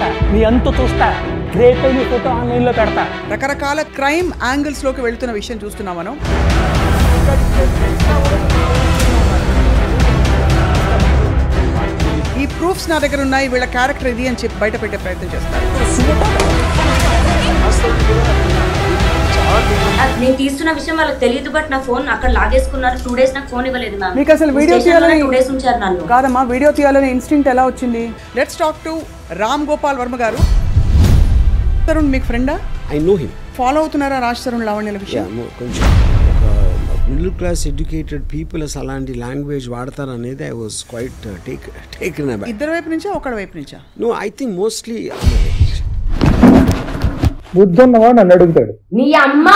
చేస్తా, నీ అంతు చూస్తా, రేపే నీ ఫోటో ఆన్లైన్లో పెడతా. రకరకాల క్రైమ్ యాంగిల్స్లోకి వెళ్తున్న విషయం చూస్తున్నాం మనం. ఈ ప్రూఫ్స్ నా దగ్గర ఉన్నాయి, వీళ్ళ క్యారెక్టర్ ఇది అని చెప్పి బయట పెట్టే ప్రయత్నం చేస్తారు. నేను తీస్తున్న విషయం వాళ్ళకి తెలియదు, బట్ నా ఫోన్ అక్కడ లాగేసుకున్నారు. 2 days నాకు ఫోన్ ఇవ్వలేదు మ్యామ్. మీకు అసలు వీడియో తీయాలని 2 days ఉంచారు నన్ను. కాదమ్మా, వీడియో తీయాలని ఇన్స్టింక్ట్ ఎలా వచ్చింది? Let's talk to Ram Gopal Varma గారు. తరుణ్ మీకు ఫ్రెండా? I know him. ఫాలో అవుతున్నారా రాజ్ తరుణ్ లావణ్యల విషయం? కొంచెం మిడిల్ క్లాస్ ఎడ్యుకేటెడ్ పీపుల్ అలాంటి లాంగ్వేజ్ వాడతారనేది I was quite taken aback. ఇద్దరు వైపు నుంచా ఒకడి వైపు నుంచా? నో, ఐ థింక్ మోస్ట్లీ బుద్ధున్నవాడు నన్ను అడుగుతాడు, నీ అమ్మ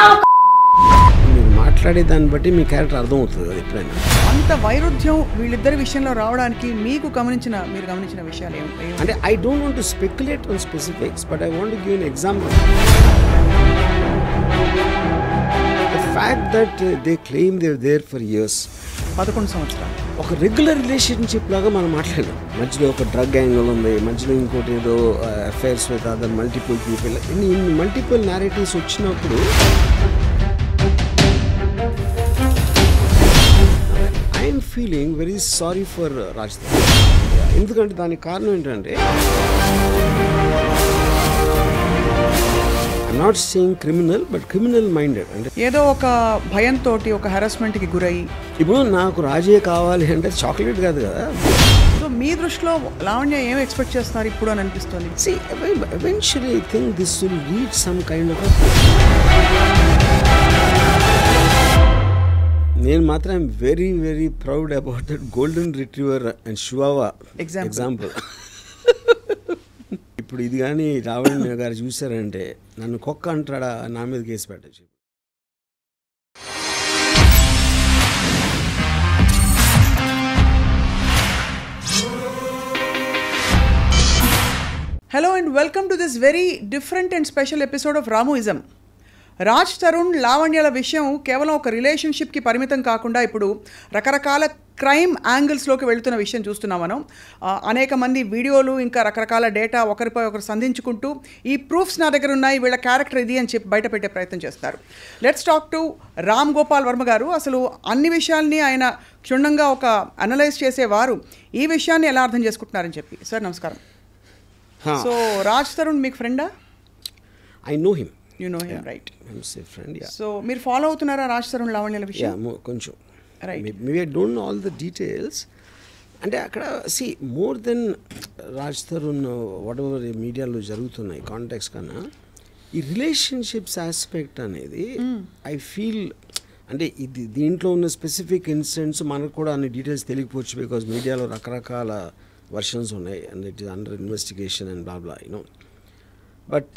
మీరు మాట్లాడే దాన్ని బట్టి మీ క్యారెక్టర్ అర్థం అవుతుంది కదా ఎప్పుడైనా. అంత వైరుధ్యం వీళ్ళిద్దరి విషయంలో రావడానికి మీరు గమనించిన విషయాలు ఏమి? అంటే I don't want to speculate on specifics, but I want to give an example. The fact that they claim they are there for years, 11 సంవత్సరాలు ఒక రెగ్యులర్ రిలేషన్షిప్ లాగా మనం మాట్లాడాం. మధ్యలో ఒక డ్రగ్ యాంగిల్ ఉంది, మధ్యలో ఇంకోటి ఏదో affairs with other multiple people, ఇన్ని మల్టిపుల్ నారేటివ్స్ వచ్చినప్పుడు I'm feeling very sorry for Raj. ఎందుకంటే దానికి కారణం ఏంటంటే I'm not saying criminal, but criminal minded. అంటే ఏదో ఒక భయంతో ఒక హెరాస్మెంట్కి గురయ్యి, ఇప్పుడు నాకు రాజే కావాలి అంటే చాక్లెట్ కాదు కదా. సో మీ దృష్టిలో లావణ్య ఏం ఎక్స్పెక్ట్ చేస్తున్నారు ఇప్పుడు అని అనిపిస్తుంది? See, eventually I think this will reach some kind of a... నేను మాత్రం I'm very very proud about that golden retriever and chihuahua example. ఇప్పుడు ఇది కానీ రావణ్య గారు చూసారంటే నన్ను కుక్క అంటాడా, నా మీద కేసు పెట్టచ్చు. Hello and welcome to this very different and special episode of Ramuism. Raj Tarun లావణ్యల విషయం కేవలం ఒక రిలేషన్షిప్కి పరిమితం కాకుండా ఇప్పుడు రకరకాల క్రైమ్ యాంగిల్స్లోకి వెళుతున్న విషయం చూస్తున్నాం మనం. అనేక మంది వీడియోలు ఇంకా రకరకాల డేటా ఒకరిపై ఒకరు సంధించుకుంటూ ఈ ప్రూఫ్స్ నా దగ్గర ఉన్నాయి, వీళ్ళ క్యారెక్టర్ ఇది అని చెప్పి బయట పెట్టే ప్రయత్నం చేస్తారు. Let's talk to Ram Gopal Varma గారు. అసలు అన్ని విషయాల్ని ఆయన క్షుణ్ణంగా ఒక అనలైజ్ చేసేవారు. ఈ విషయాన్ని ఎలా అర్థం చేసుకుంటున్నారని చెప్పి. సార్ నమస్కారం. సో రాజ్ తరుణ్ మీకు ఫ్రెండా? I know him. You know him, right? Friend. So మీరు ఫాలో అవుతున్నారా రాజ్ తరుణ్ లావణ్యల విషయం? కొంచెం. Right. Maybe I don't know all the details. అంటే అక్కడ more than Raj Tarun what ever మీడియాలో జరుగుతున్నాయి కాంటాక్ట్స్ కన్నా ఈ రిలేషన్షిప్స్ ఆస్పెక్ట్ అనేది ఐ ఫీల్ అంటే ఇది దీంట్లో ఉన్న స్పెసిఫిక్ ఇన్సిడెంట్స్ మనకు కూడా అన్ని డీటెయిల్స్ తెలియకపోవచ్చు, బికాజ్ మీడియాలో రకరకాల వర్షన్స్ ఉన్నాయి and it is under investigation and blah blah you know. But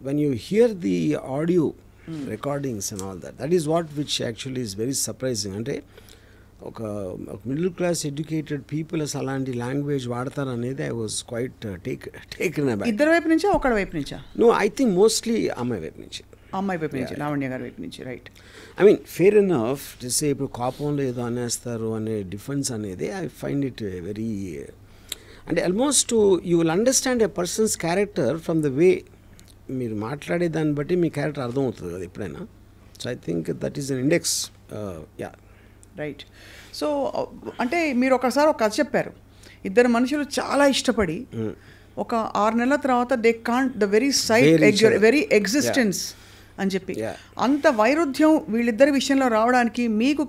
when you here the audio recordings and all that is what which actually is very surprising. అంటే ఒక middle class educated people అలాంటి language వాడతారనేది I was quite taken aback. ఇద్దరు వైపు నుంచా ఒకడి వైపు నుంచా? నో, ఐ థింక్ మోస్ట్లీ అమ్మాయి వైపు నుంచి. అమ్మాయి వైపు నుంచి, లావణ్య గారి వైపు నుంచి, right? I mean fair enough just ఇప్పుడు కోపంలో ఏదో అనేస్తారు అనే డిఫెన్స్ అనేది ఐ ఫైండ్ ఇట్ వెరీ, అంటే almost you will understand a persons character from the way మీరు మాట్లాడే దాన్ని బట్టి మీ క్యారెక్టర్ అర్థం అవుతుంది కదా ఎప్పుడైనా. So I think that is an index. Yeah, right. So అంటే మీరు ఒకసారి ఒక కథ చెప్పారు, ఇద్దరు మనుషులు చాలా ఇష్టపడి ఒక 6 నెలల తర్వాత they can't the very very existence అని చెప్పి, అంత వైరుధ్యం వీళ్ళిద్దరి విషయంలో రావడానికి మీరు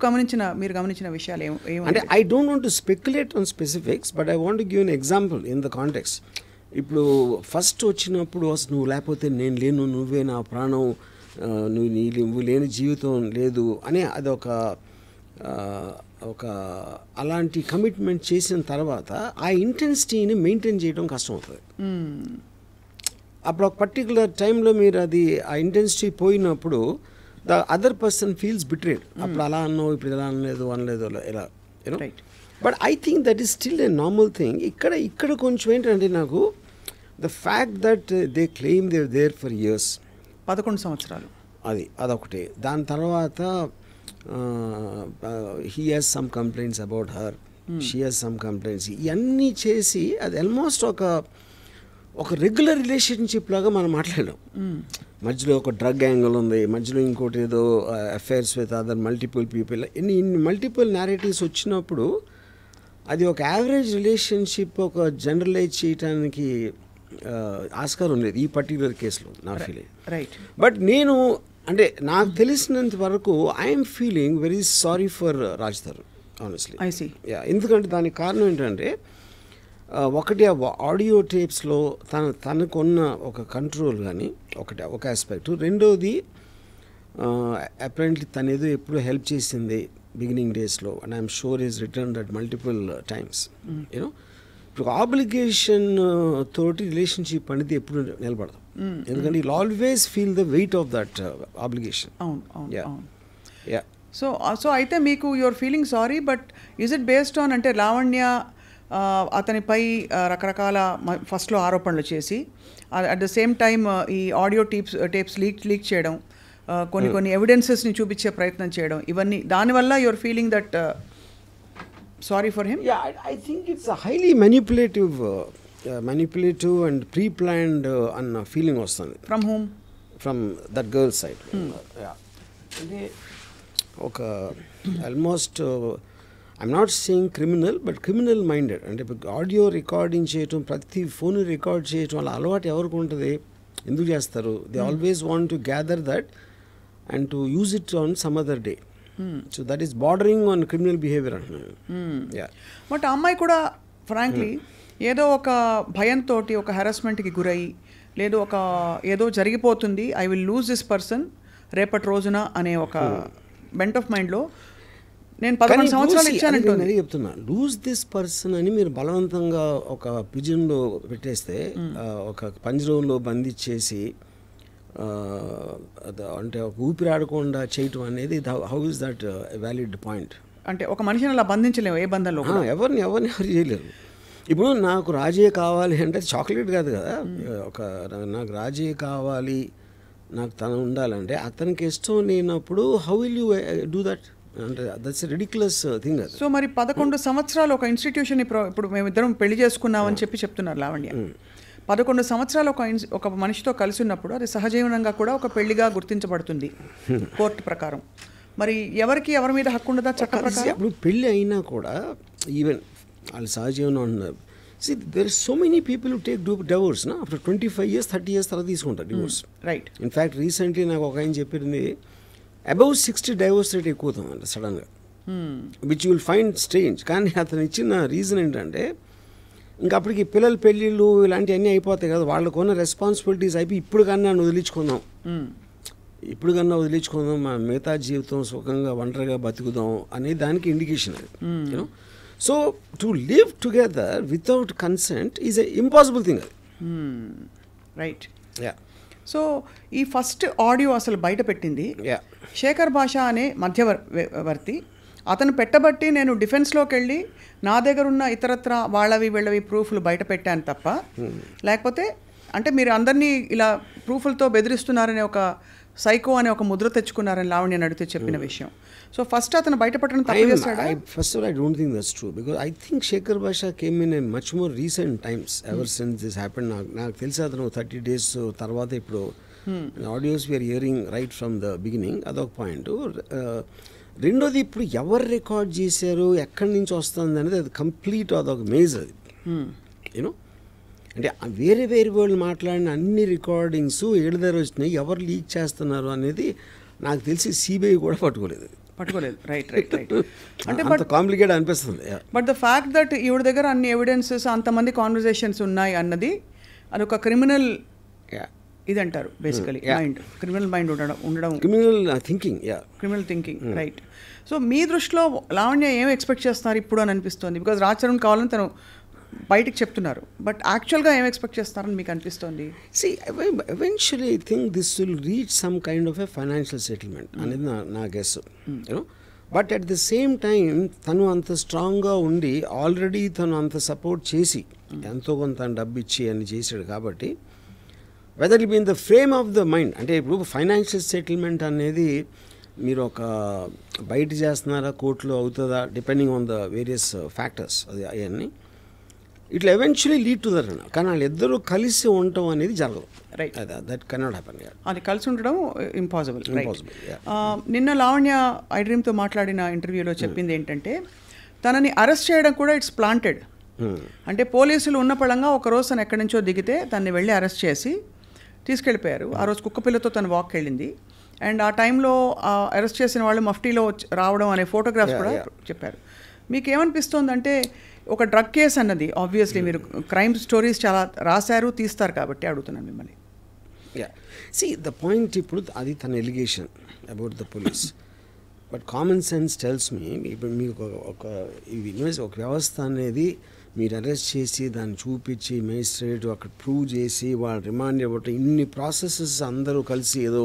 గమనించిన విషయాలు ఏమి? అంటే I don't want to speculate on specifics, but I want to give an example in the context. ఇప్పుడు ఫస్ట్ వచ్చినప్పుడు నువ్వు లేకపోతే నేను లేను, నువ్వే నా ప్రాణం, నువ్వు లేని జీవితం లేదు అని అదొక అలాంటి కమిట్మెంట్ చేసిన తర్వాత ఆ ఇంటెన్సిటీని మెయింటైన్ చేయడం కష్టం అవుతుంది. అప్పుడు ఒక పర్టికులర్ టైంలో మీరు ఆ ఇంటెన్సిటీ పోయినప్పుడు the other person feels betrayed. అప్పుడు అలా అన్నావు, ఇప్పుడు ఇలా అనలేదు ఇలా you know. But I think that is still a normal thing. ఇక్కడ కొంచెం ఏంటంటే నాకు the fact that they claim they are there for years, 11 సంవత్సరాలు, అదొకటి. దాని తర్వాత he has some complaints about her, she has some complaints, ఇవన్నీ చేసి అది ఆల్మోస్ట్ ఒక రెగ్యులర్ రిలేషన్షిప్ లాగా మనం మాట్లాడలేం. మధ్యలో ఒక డ్రగ్ యాంగిల్ ఉంది, మధ్యలో ఇంకోటి ఏదో affairs with other multiple people, ఇన్ని మల్టిపుల్ నేరేటివ్స్ వచ్చినప్పుడు అది ఒక యావరేజ్ రిలేషన్షిప్ ఒక జనరలైజ్ చేయడానికి ఆస్కారం లేదు ఈ పర్టికులర్ కేసులో నా ఫీలింగ్. రైట్. బట్ నేను అంటే నాకు తెలిసినంత వరకు I'm feeling very sorry for Raj Tarun honestly. I see. ఎందుకంటే దానికి కారణం ఏంటంటే ఒకటి ఆడియో టేప్స్లో తనకున్న ఒక కంట్రోల్ కానీ ఒక ఆస్పెక్ట్, రెండోది అపరెంట్లీ తనేదో ఎప్పుడు హెల్ప్ చేసింది బిగినింగ్ డేస్లో, and I'm sure is return that multiple times. You know ఇప్పుడు ఆబ్లిగేషన్ తోటి రిలేషన్షిప్ అనేది ఎప్పుడు నిలబడదు, ఎందుకంటే you always feel the weight of that obligation. So అయితే మీకు your feeling sorry, but is it based on అంటే లావణ్య అతనిపై రకరకాల ఫస్ట్లో ఆరోపణలు చేసి అట్ ద సేమ్ టైమ్ ఈ ఆడియో టేప్స్ లీక్ చేయడం, కొన్ని ఎవిడెన్సెస్ని చూపించే ప్రయత్నం చేయడం, ఇవన్నీ దానివల్ల your feeling that sorry for him? I think it's highly manipulative and pre-planned అన్న ఫీలింగ్ వస్తుంది. From whom? From that girl side. అంటే ఒక almost I'm not saying criminal, but criminal minded. అంటే ఆడియో రికార్డింగ్ చేయటం, ప్రతి ఫోన్ రికార్డ్ చేయటం అలా అలవాటు ఎవరికి ఉంటుంది, ఎందుకు చేస్తారు? They always want to gather that and to use it on some other day. So that is bordering on criminal behaviour అంటున్నాను. బట్ ఆ అమ్మాయి కూడా ఫ్రాంక్లీ ఏదో ఒక భయంతో ఒక హెరాస్మెంట్కి గురయ్యి, లేదు ఏదో జరిగిపోతుంది, I will lose this person రేపటి రోజున అనే ఒక బెంట్ ఆఫ్ మైండ్లో నేను 11 సంవత్సరాలు ఇచ్చానంటే చెప్తున్నా. లూజ్ దిస్ పర్సన్ అని మీరు బలవంతంగా ఒక పిజన్లో పెట్టేస్తే, ఒక పంజరంలో బంధించేసి అంటే ఒక ఊపిరాడకుండా చేయటం అనేది how is that valid point? అంటే ఒక మనిషిని అలా బంధించలేము ఏ బంధంలో, ఎవరు చేయలేరు. ఇప్పుడు నాకు రాజే కావాలి అంటే చాక్లెట్ కాదు కదా, నాకు రాజే కావాలి, నాకు తను ఉండాలంటే అతనికి ఇష్టం లేనప్పుడు how will you do that? అంటే దట్స్ రిడిక్యులస్ థింగ్ అది. సో మరి 11 సంవత్సరాలు ఒక ఇన్స్టిట్యూషన్ ఇప్పుడు మేమిద్దరం పెళ్లి చేసుకున్నామని చెప్తున్నారు లావణ్య. 11 సంవత్సరాలు ఒక మనిషితో కలిసి ఉన్నప్పుడు అది సహజీవనంగా కూడా ఒక పెళ్లిగా గుర్తించబడుతుంది కోర్టు ప్రకారం. మరి ఎవరి మీద హక్కు ఉండదా చట్ట ప్రకారం? ఇప్పుడు పెళ్ళి అయినా కూడా ఈవెన్ వాళ్ళు సహజీవనం అంటున్నారు. See, there are so many people who take divorce na after 25 years 30 years తర్వాత తీసుకుంటారు డివోర్స్. రైట్. ఇన్ఫ్యాక్ట్ రీసెంట్లీ నాకు ఒక ఆయన చెప్పింది అబౌవ్ 60 డైవోర్స్ రేట్ ఎక్కువ అవుతుందంట సడన్గా, which you will find strange. కానీ అతను ఇచ్చిన రీజన్ ఏంటంటే ఇంకా అప్పటికి పిల్లల పెళ్ళిళ్ళు ఇలాంటివన్నీ అయిపోతాయి కదా, వాళ్ళకు ఉన్న రెస్పాన్సిబిలిటీస్ అయిపోయి ఇప్పుడు కన్నా వదిలించుకుందాం, మన మిగతా జీవితం సుఖంగా ఒంటరిగా బతుకుదాం అనే దానికి ఇండికేషన్ అది. You know, so to live together without consent is a impossible thing అది. రైట్. సో ఈ ఫస్ట్ ఆడియో అసలు బయట పెట్టింది శేఖర్ భాష అనే మధ్యవర్తి. అతను పెట్టబట్టి నేను డిఫెన్స్లోకి వెళ్ళి నా దగ్గర ఉన్న ఇతరత్ర వీళ్ళవి ప్రూఫ్లు బయట పెట్టాను తప్ప, లేకపోతే అంటే మీరు అందరినీ ఇలా ప్రూఫ్లతో బెదిరిస్తున్నారనే ఒక సైకో అనే ఒక ముద్ర తెచ్చుకున్నారని లావణ్య అడిగితే చెప్పిన విషయం. సో ఫస్ట్ అతను బయటపడడం తప్పు చేస్తాడా? First of all, I don't think that's true, because I think Shekhar Basha came in a much more recent times ever since this happened. నాకు తెలిసి అతను 30 days తర్వాత ఇప్పుడు audios we are hearing right from the beginning, అదొక point. రెండోది ఇప్పుడు ఎవరు record చేశారు, ఎక్కడి నుంచి వస్తుంది అనేది అది కంప్లీట్ అదొక మేజ్ అది. యూనో, అంటే వేరే వాళ్ళు మాట్లాడిన అన్ని రికార్డింగ్స్ ఏడు దగ్గర వచ్చినాయి, ఎవరు లీక్ చేస్తున్నారు అనేది నాకు తెలిసి సిబిఐ కూడా పట్టుకోలేదు. రైట్. అంటే బట్ కాంప్లికేట్ అనిపిస్తుంది. బట్ ద ఫ్యాక్ట్ దట్ ఈవిడ దగ్గర అన్ని ఎవిడెన్సెస్ అంతమంది కాన్వర్జేషన్స్ ఉన్నాయి అన్నది అదొక క్రిమినల్ ఇది అంటారు బేసికలీ, మైండ్, క్రిమినల్ మైండ్ ఉండడం క్రిమినల్ థింకింగ్. రైట్. సో మీ దృష్టిలో లావణ్య ఏం ఎక్స్పెక్ట్ చేస్తున్నారు ఇప్పుడు అని అనిపిస్తుంది? బికాజ్ రాజ్ తరుణ్ కావాలని తను బయటికి చెప్తున్నారు, బట్ యాక్చువల్గా ఏం ఎక్స్పెక్ట్ చేస్తారని మీకు అనిపిస్తుంది? See, eventually I think this will reach some kind of a financial settlement అనేది నా guess. You know, but at the same time తను అంత స్ట్రాంగ్గా ఉండి ఆల్రెడీ తను అంత సపోర్ట్ చేసి ఎంతో కొంత డబ్బు ఇచ్చి అని చేశాడు కాబట్టి whether it be in the frame of the mind, అంటే ఇప్పుడు ఫైనాన్షియల్ సెటిల్మెంట్ అనేది మీరు ఒక బయట చేస్తున్నారా కోర్టులో అవుతుందా depending on the various factors, అది అవన్నీ it eventually lead to that అన్న. కానీ వాళ్ళిద్దరూ కలిసి ఉండటం అనేది జరగదు. Right, that cannot happen. అది కలిసి ఉండడం ఇంపాసిబుల్. నిన్న లావణ్య ఐ డ్రీమ్తో మాట్లాడిన ఇంటర్వ్యూలో చెప్పింది ఏంటంటే తనని అరెస్ట్ చేయడం కూడా ఇట్స్ ప్లాంటెడ్. అంటే పోలీసులు ఉన్న పళంగా ఒక రోజు తను ఎక్కడి నుంచో దిగితే తనని వెళ్ళి అరెస్ట్ చేసి తీసుకెళ్ళిపోయారు. ఆ రోజు కుక్కపిల్లతో తను వాక్ వెళ్ళింది. అండ్ ఆ టైంలో అరెస్ట్ చేసిన వాళ్ళు మఫ్టీలో రావడం అనే ఫోటోగ్రాఫ్స్ కూడా చెప్పారు. మీకు ఏమనిపిస్తోందంటే ఒక డ్రగ్ కేసు అన్నది ఆబ్వియస్లీ మీరు క్రైమ్ స్టోరీస్ చాలా రాశారు, తీస్తారు కాబట్టి అడుగుతున్నాను మిమ్మల్ని. See, the point ఇప్పుడు అది తన allegation about the police. But common sense tells me, ఇప్పుడు మీకు ఒక వ్యవస్థ అనేది మీరు అరెస్ట్ చేసి దాన్ని చూపించి మేజిస్ట్రేట్ అక్కడ ప్రూవ్ చేసి వాళ్ళు రిమాండ్ ఇవ్వటం, ఇన్ని ప్రాసెసెస్ అందరూ కలిసి ఏదో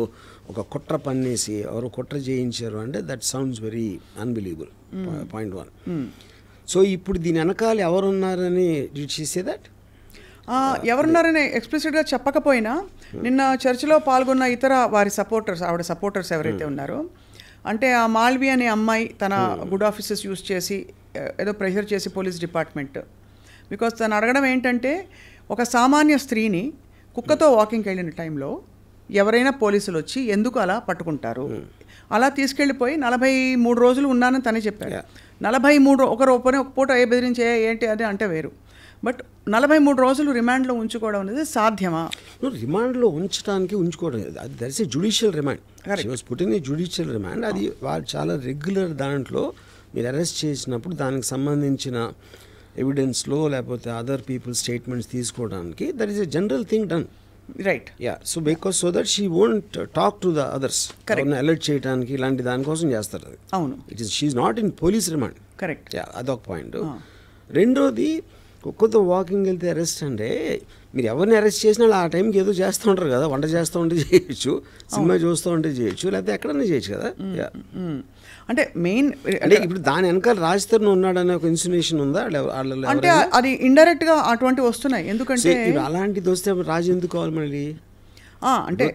ఒక కుట్ర పన్నేసి ఎవరు కుట్ర చేయించారు అంటే that sounds very unbelievable. Point 1. So ఇప్పుడు దీని వెనకాల ఎవరున్నారని చేసే దట్ ఎవరున్నారని ఎక్స్ప్లిసిట్గా చెప్పకపోయినా నిన్న చర్చలో పాల్గొన్న ఇతర వారి సపోర్టర్స్, ఆవిడ సపోర్టర్స్ ఎవరైతే ఉన్నారో, అంటే ఆ మాల్వి అనే అమ్మాయి తన గుడ్ ఆఫీసెస్ యూజ్ చేసి ఏదో ప్రెషర్ చేసి పోలీస్ డిపార్ట్మెంట్, బికాస్ తను అడగడం ఏంటంటే ఒక సామాన్య స్త్రీని కుక్కతో వాకింగ్కి వెళ్ళిన టైంలో ఎవరైనా పోలీసులు వచ్చి ఎందుకు అలా పట్టుకుంటారు, అలా తీసుకెళ్ళిపోయి 43 రోజులు ఉన్నానని తనే చెప్పారు. 43 ఒక పూట ఏ బెదిరించే ఏంటి అది అంటే వేరు, బట్ 43 రోజులు రిమాండ్లో ఉంచుకోవడం అనేది సాధ్యమా? రిమాండ్లో ఉంచుకోవడం అది that is a judicial remand. పుట్టిన జ్యుడిషియల్ రిమాండ్. అది వాళ్ళు చాలా రెగ్యులర్ దాంట్లో మీరు అరెస్ట్ చేసినప్పుడు దానికి సంబంధించిన ఎవిడెన్స్లో లేకపోతే అదర్ పీపుల్ స్టేట్మెంట్స్ తీసుకోవడానికి that is a general thing done. Right. Yeah. So because so that she won't talk to the others, alert చేయడానికి ఇలాంటి దానికోసం చేస్తారు అది. అవును. It is she not in police remand. Correct. Yeah, అదొక point. రెండోది కుక్కతో వాకింగ్ వెళ్తే అరెస్ట్ అంటే మీరు ఎవరిని అరెస్ట్ చేసినా ఆ టైంకి ఏదో చేస్తూ ఉంటారు కదా, వంట చేస్తూ ఉంటే చేయొచ్చు, సినిమా చూస్తూ ఉంటే చేయొచ్చు, లేకపోతే ఎక్కడన్నా చేయొచ్చు కదా. అంటే మెయిన్ అంటే ఇప్పుడు దాని వెనకాల రాజ్ తరుణ్ ఉన్నాడనే ఒక ఇన్సినేషన్ ఉందా? అంటే అది ఇండైరెక్ట్ గా అటువంటి వస్తున్నాయి. ఎందుకంటే అలాంటిది వస్తే రాజు ఎందుకు కావాలి మళ్ళీ? అంటే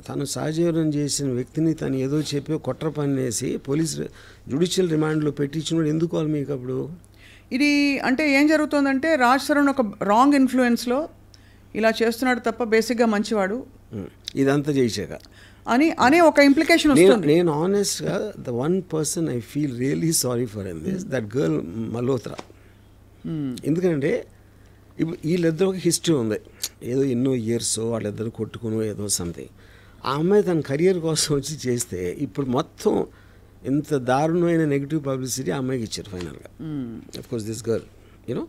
తను సహజీవనం చేసిన వ్యక్తిని తను ఏదో చెప్పి కుట్ర పన్నేసి పోలీస్ జ్యుడిషియల్ రిమాండ్లో పెట్టించినోడు ఎందుకు కావాలి మీకు అప్పుడు? ఇది అంటే ఏం జరుగుతుందంటే రాజ్ తరుణ్ ఒక రాంగ్ ఇన్ఫ్లుయెన్స్లో ఇలా చేస్తున్నాడు తప్ప బేసిక్గా మంచివాడు ఇదంతా చేసాక అనే ఒక ఇంప్లికేషన్ వస్తుంది. నేను ఆనెస్ట్గా the one person I feel really sorry for in this that girl Malhotra. ఎందుకంటే ఇప్పుడు వీళ్ళిద్దరు ఒక హిస్టరీ ఉంది, ఏదో ఎన్నో ఇయర్స్ వాళ్ళిద్దరు కొట్టుకుని ఏదో సంథింగ్. ఆ అమ్మాయి తన కెరియర్ కోసం వచ్చి చేస్తే ఇప్పుడు మొత్తం ఎంత దారుణమైన నెగిటివ్ పబ్లిసిటీ ఆ అమ్మాయికి ఇచ్చారు ఫైనల్గా. Of course this girl you know